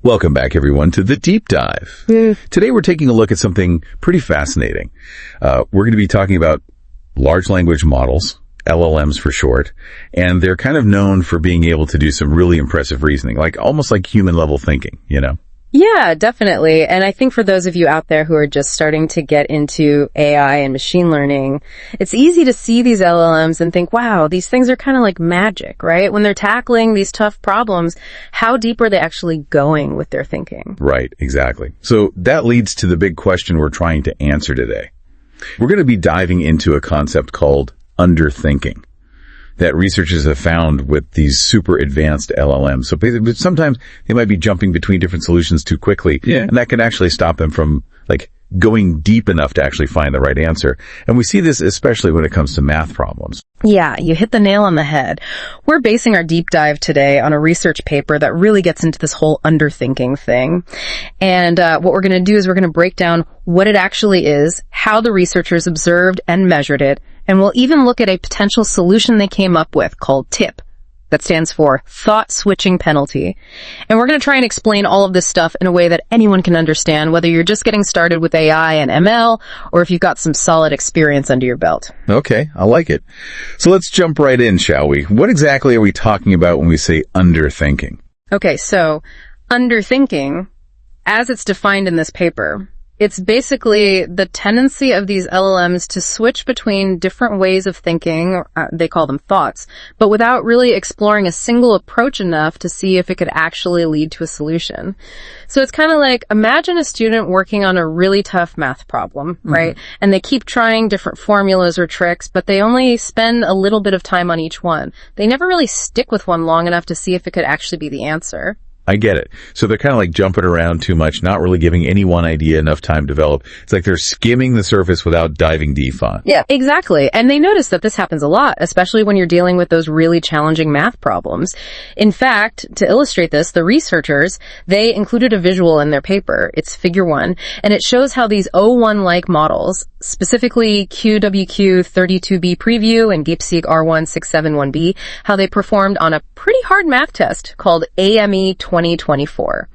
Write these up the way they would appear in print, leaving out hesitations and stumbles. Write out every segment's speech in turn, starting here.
Welcome back, everyone, to The Deep Dive. Today we're taking a look at something pretty fascinating. We're going to be talking about large language models, LLMs for short, and they're kind of known for being able to do some really impressive reasoning, almost like human level thinking, Yeah, definitely. And I think for those of you out there who are just starting to get into AI and machine learning, it's easy to see these LLMs and think, wow, these things are kind of like magic, right? When they're tackling these tough problems, how deep are they actually going with their thinking? Right, exactly. So that leads to the big question we're trying to answer today. We're going to be diving into a concept called underthinking that researchers have found with these super advanced LLMs. So basically, sometimes they might be jumping between different solutions too quickly, and that can actually stop them from going deep enough to actually find the right answer. And we see this especially when it comes to math problems. Yeah, you hit the nail on the head. We're basing our deep dive today on a research paper that really gets into this whole underthinking thing. And what we're going to do is we're going to break down what it actually is, how the researchers observed and measured it, and we'll even look at a potential solution they came up with called TIP. That stands for Thought Switching Penalty. And we're going to try and explain all of this stuff in a way that anyone can understand, whether you're just getting started with AI and ML, or if you've got some solid experience under your belt. Okay, I like it. So let's jump right in, shall we? What exactly are we talking about when we say underthinking? Okay, so underthinking, as it's defined in this paper, it's basically the tendency of these LLMs to switch between different ways of thinking, they call them thoughts, but without really exploring a single approach enough to see if it could actually lead to a solution. So it's kind of like, imagine a student working on a really tough math problem, right? And they keep trying different formulas or tricks, but they only spend a little bit of time on each one. They never really stick with one long enough to see if it could actually be the answer. I get it. So they're kind of like jumping around too much, not really giving any one idea enough time to develop. It's like they're skimming the surface without diving deep on. Yeah, exactly. And they notice that this happens a lot, especially when you're dealing with those really challenging math problems. In fact, to illustrate this, the researchers, they included a visual in their paper. It's figure 1, and it shows how these O1-like models, specifically QWQ32B preview and DeepSeek R1671B, how they performed on a pretty hard math test called AME 2024.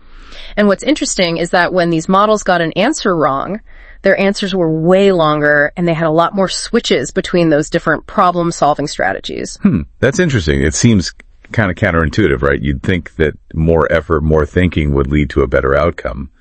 And what's interesting is that when these models got an answer wrong, their answers were way longer and they had a lot more switches between those different problem-solving strategies. That's interesting. It seems kind of counterintuitive, right? You'd think that more effort, more thinking would lead to a better outcome.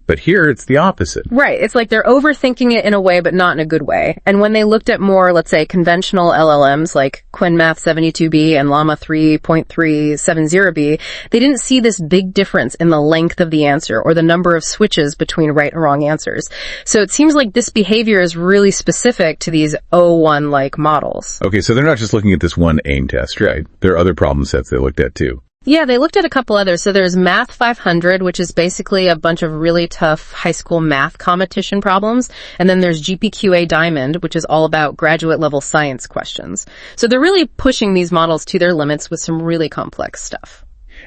But here, it's the opposite. Right. It's like they're overthinking it in a way, but not in a good way. And when they looked at more, let's say, conventional LLMs like QuinnMath 72B and Llama 3.370B, they didn't see this big difference in the length of the answer or the number of switches between right and wrong answers. So it seems like this behavior is really specific to these O1-like models. Okay, so they're not just looking at this one AIM test, right? There are other problem sets they looked at, too. Yeah, they looked at a couple others. So there's Math 500, which is basically a bunch of really tough high school math competition problems. And then there's GPQA Diamond, which is all about graduate level science questions. So they're really pushing these models to their limits with some really complex stuff.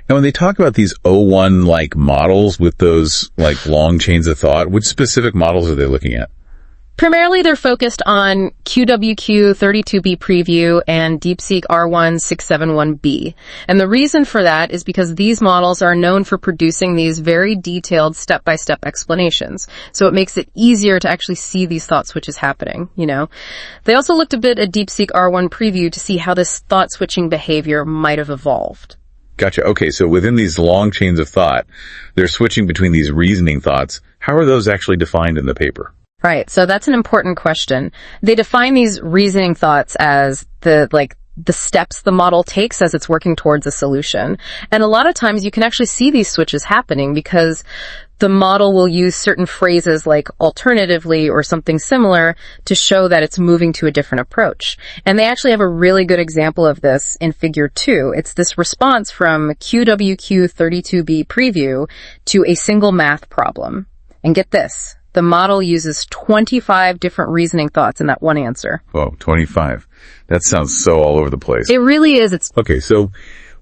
Now, when they talk about these O1-like models with those long chains of thought, which specific models are they looking at? Primarily, they're focused on QWQ32B preview and DeepSeek R1671B. And the reason for that is because these models are known for producing these very detailed step-by-step explanations. So it makes it easier to actually see these thought switches happening, They also looked a bit at DeepSeek R1 preview to see how this thought-switching behavior might have evolved. Gotcha. Okay, so within these long chains of thought, they're switching between these reasoning thoughts. How are those actually defined in the paper? Right. So that's an important question. They define these reasoning thoughts as the steps the model takes as it's working towards a solution. And a lot of times you can actually see these switches happening because the model will use certain phrases like alternatively or something similar to show that it's moving to a different approach. And they actually have a really good example of this in figure 2. It's this response from QWQ32B preview to a single math problem. And get this. The model uses 25 different reasoning thoughts in that one answer. Whoa, 25. That sounds so all over the place. It really is. Okay, so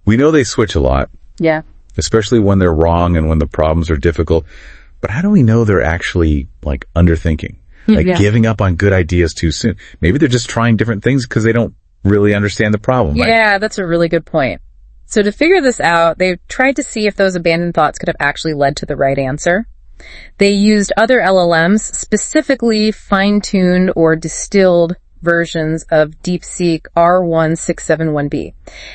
we know they switch a lot. Yeah. Especially when they're wrong and when the problems are difficult. But how do we know they're actually underthinking? Giving up on good ideas too soon? Maybe they're just trying different things because they don't really understand the problem. Yeah, that's a really good point. So to figure this out, they tried to see if those abandoned thoughts could have actually led to the right answer. They used other LLMs, specifically fine-tuned or distilled versions of DeepSeek R1671B.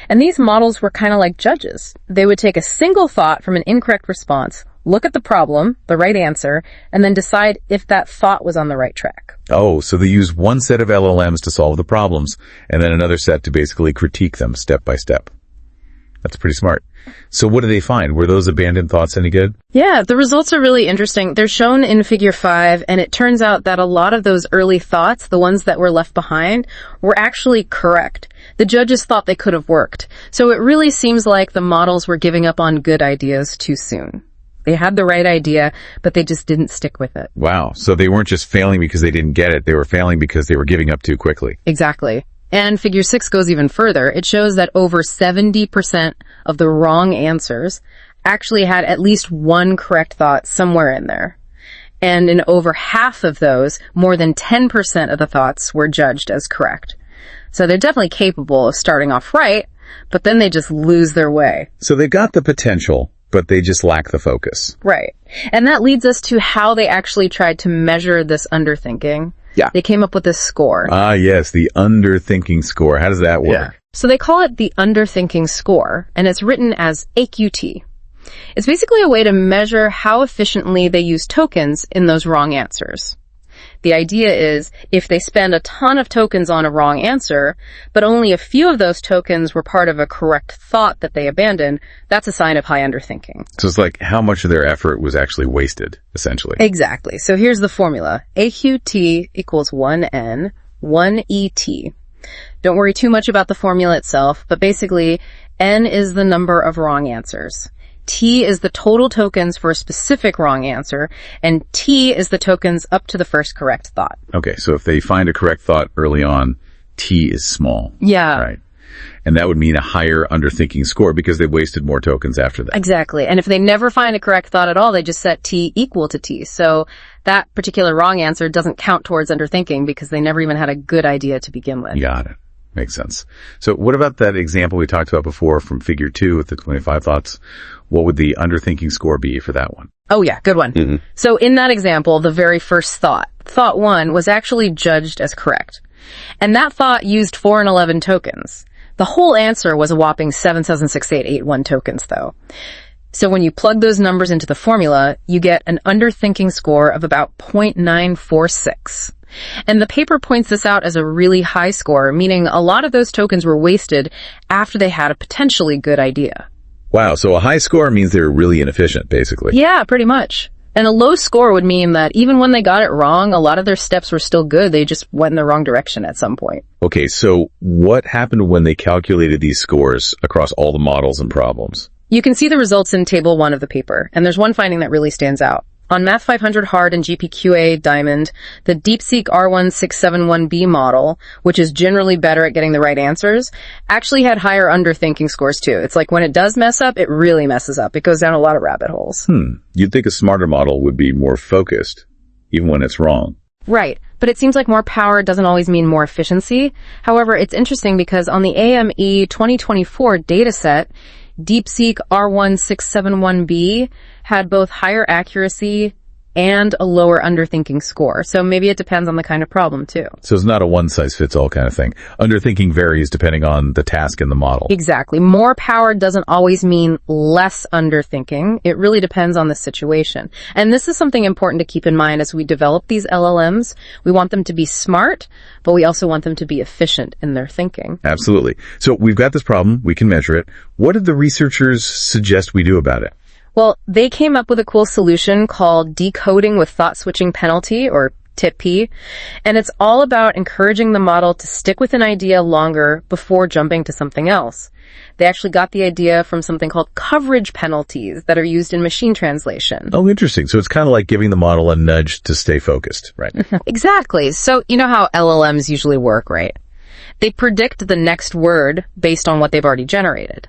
And these models were kind of like judges. They would take a single thought from an incorrect response, look at the problem, the right answer, and then decide if that thought was on the right track. Oh, so they use one set of LLMs to solve the problems, and then another set to basically critique them step by step. That's pretty smart. So what do they find? Were those abandoned thoughts any good? Yeah, the results are really interesting. They're shown in figure 5, and it turns out that a lot of those early thoughts, the ones that were left behind, were actually correct. The judges thought they could have worked. So it really seems like the models were giving up on good ideas too soon. They had the right idea, but they just didn't stick with it. Wow. So they weren't just failing because they didn't get it. They were failing because they were giving up too quickly. Exactly. And figure 6 goes even further. It shows that over 70% of the wrong answers actually had at least one correct thought somewhere in there. And in over half of those, more than 10% of the thoughts were judged as correct. So they're definitely capable of starting off right, but then they just lose their way. So they've got the potential, but they just lack the focus. Right. And that leads us to how they actually tried to measure this underthinking. Yeah. They came up with this score. Ah, yes, the Underthinking score. How does that work? Yeah. So they call it the Underthinking score, and it's written as AQT. It's basically a way to measure how efficiently they use tokens in those wrong answers. The idea is, if they spend a ton of tokens on a wrong answer, but only a few of those tokens were part of a correct thought that they abandoned, that's a sign of high underthinking. So it's like how much of their effort was actually wasted, essentially. Exactly. So here's the formula. AQT equals 1N, 1ET. Don't worry too much about the formula itself, but basically, N is the number of wrong answers. T is the total tokens for a specific wrong answer, and T is the tokens up to the first correct thought. Okay, so if they find a correct thought early on, T is small. Yeah. Right. And that would mean a higher underthinking score because they've wasted more tokens after that. Exactly. And if they never find a correct thought at all, they just set T equal to T. So that particular wrong answer doesn't count towards underthinking because they never even had a good idea to begin with. Got it. Makes sense. So what about that example we talked about before from figure 2 with the 25 thoughts? What would the underthinking score be for that one? Oh yeah, good one. Mm-hmm. So in that example, the very first thought 1, was actually judged as correct. And that thought used 4 and 11 tokens. The whole answer was a whopping 7,76881 tokens though. So when you plug those numbers into the formula, you get an underthinking score of about 0.946. And the paper points this out as a really high score, meaning a lot of those tokens were wasted after they had a potentially good idea. Wow, so a high score means they're really inefficient, basically. Yeah, pretty much. And a low score would mean that even when they got it wrong, a lot of their steps were still good. They just went in the wrong direction at some point. Okay, so what happened when they calculated these scores across all the models and problems? You can see the results in Table 1 of the paper, and there's one finding that really stands out. On Math 500 Hard and GPQA Diamond, the DeepSeek R1671B model, which is generally better at getting the right answers, actually had higher underthinking scores too. It's like when it does mess up, it really messes up. It goes down a lot of rabbit holes. You'd think a smarter model would be more focused, even when it's wrong. Right. But it seems like more power doesn't always mean more efficiency. However, it's interesting because on the AME 2024 dataset, DeepSeek R1671B had both higher accuracy and a lower underthinking score. So maybe it depends on the kind of problem too. So it's not a one-size-fits-all kind of thing. Underthinking varies depending on the task and the model. Exactly. More power doesn't always mean less underthinking. It really depends on the situation. And this is something important to keep in mind as we develop these LLMs. We want them to be smart, but we also want them to be efficient in their thinking. Absolutely. So we've got this problem. We can measure it. What did the researchers suggest we do about it? Well, they came up with a cool solution called decoding with thought switching penalty, or TIP-P, and it's all about encouraging the model to stick with an idea longer before jumping to something else. They actually got the idea from something called coverage penalties that are used in machine translation. Oh, interesting. So it's kind of like giving the model a nudge to stay focused, right? Exactly. So you know how LLMs usually work, right? They predict the next word based on what they've already generated.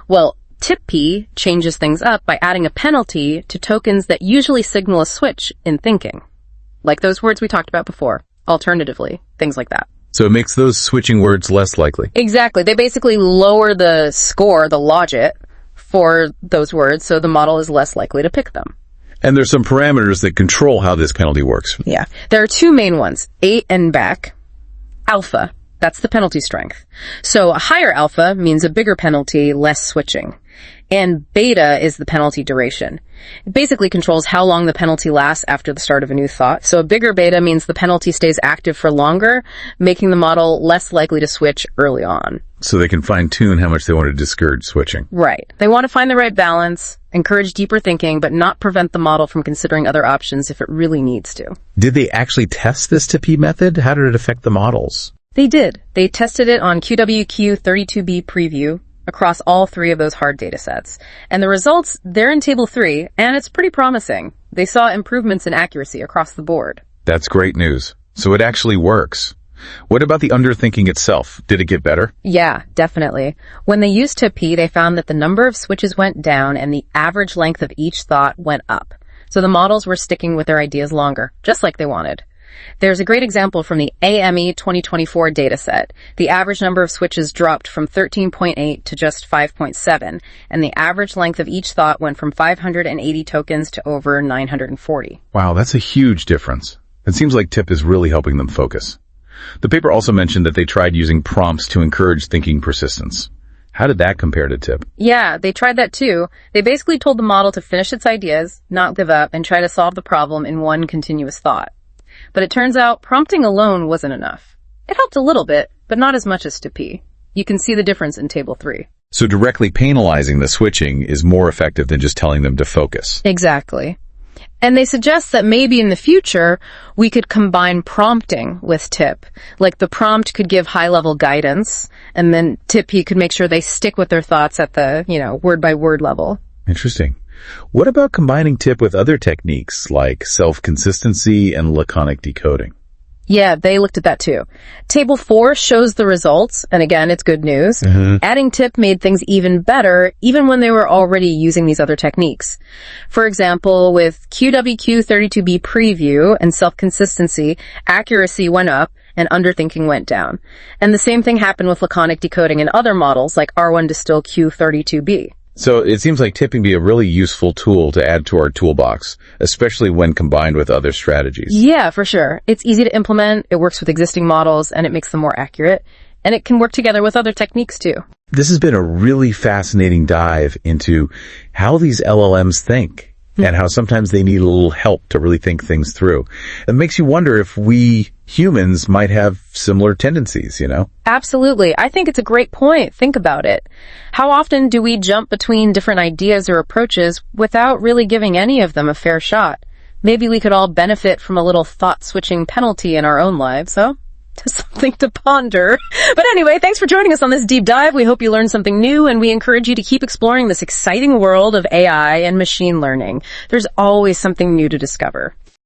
Well, TIP-P changes things up by adding a penalty to tokens that usually signal a switch in thinking. Like those words we talked about before. Alternatively, things like that. So it makes those switching words less likely. Exactly. They basically lower the score, the logit, for those words, so the model is less likely to pick them. And there's some parameters that control how this penalty works. Yeah. There are two main ones, 8 and back. Alpha, that's the penalty strength. So a higher alpha means a bigger penalty, less switching. And beta is the penalty duration. It basically controls how long the penalty lasts after the start of a new thought. So a bigger beta means the penalty stays active for longer, making the model less likely to switch early on. So they can fine-tune how much they want to discourage switching. Right. They want to find the right balance, encourage deeper thinking, but not prevent the model from considering other options if it really needs to. Did they actually test this TIP method? How did it affect the models? They did. They tested it on QWQ32B preview across all three of those hard data sets. And the results, they're in Table 3, and it's pretty promising. They saw improvements in accuracy across the board. That's great news. So it actually works. What about the underthinking itself? Did it get better? Yeah, definitely. When they used TIP-P, they found that the number of switches went down and the average length of each thought went up. So the models were sticking with their ideas longer, just like they wanted. There's a great example from the AME 2024 dataset. The average number of switches dropped from 13.8 to just 5.7, and the average length of each thought went from 580 tokens to over 940. Wow, that's a huge difference. It seems like TIP is really helping them focus. The paper also mentioned that they tried using prompts to encourage thinking persistence. How did that compare to TIP? Yeah, they tried that too. They basically told the model to finish its ideas, not give up, and try to solve the problem in one continuous thought. But it turns out prompting alone wasn't enough. It helped a little bit, but not as much as TIP. You can see the difference in Table 3. So directly penalizing the switching is more effective than just telling them to focus. Exactly. And they suggest that maybe in the future, we could combine prompting with TIP. Like the prompt could give high-level guidance, and then TIP could make sure they stick with their thoughts at the, word-by-word level. Interesting. What about combining TIP with other techniques like self-consistency and laconic decoding? Yeah, they looked at that too. Table 4 shows the results, and again, it's good news. Adding TIP made things even better, even when they were already using these other techniques. For example, with QWQ32B preview and self-consistency, accuracy went up and underthinking went down. And the same thing happened with laconic decoding in other models like R1 Distill Q32B. So it seems like TIP can be a really useful tool to add to our toolbox, especially when combined with other strategies. Yeah, for sure. It's easy to implement, it works with existing models, and it makes them more accurate. And it can work together with other techniques too. This has been a really fascinating dive into how these LLMs think and how sometimes they need a little help to really think things through. It makes you wonder if we humans might have similar tendencies, Absolutely. I think it's a great point. Think about it. How often do we jump between different ideas or approaches without really giving any of them a fair shot? Maybe we could all benefit from a little thought-switching penalty in our own lives, huh? Something to ponder. But anyway, thanks for joining us on this deep dive. We hope you learned something new, and we encourage you to keep exploring this exciting world of AI and machine learning. There's always something new to discover.